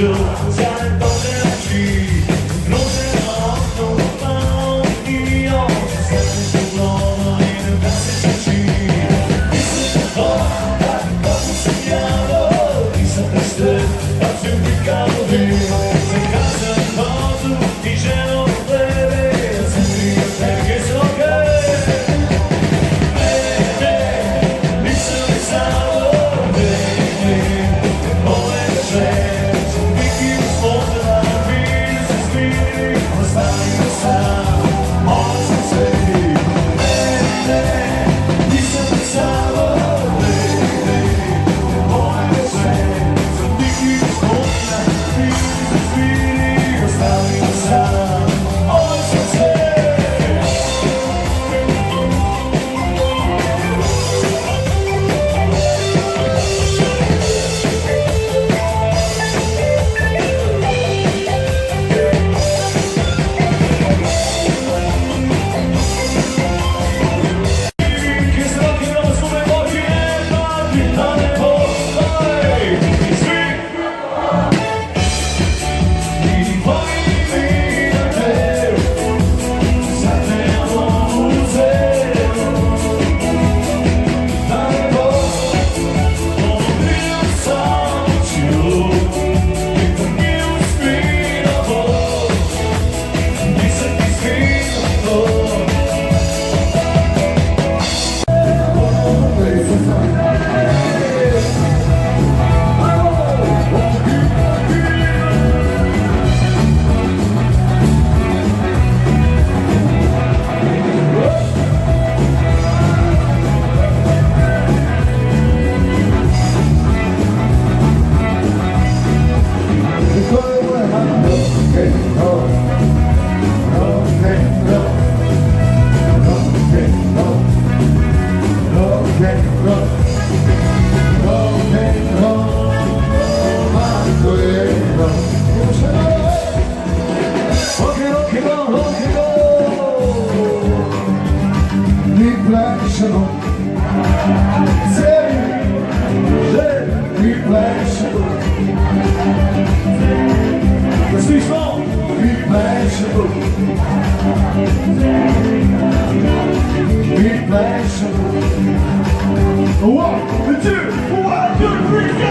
就在东边去，落在了东方，你要三十多了，你能感觉下去？你是的风，它不是要的，你是的事，把全部搞定。再看着跑出一切都baby，自己有太给手给。baby， 你是为啥的 baby？ always say，so make you fall in love with this feeling， 我把你的伤。always say，baby， 你是为啥的 baby？always say，so make you fall in love with this feeling， 我把你的伤。always say。One, two, 1, 2, 3, go!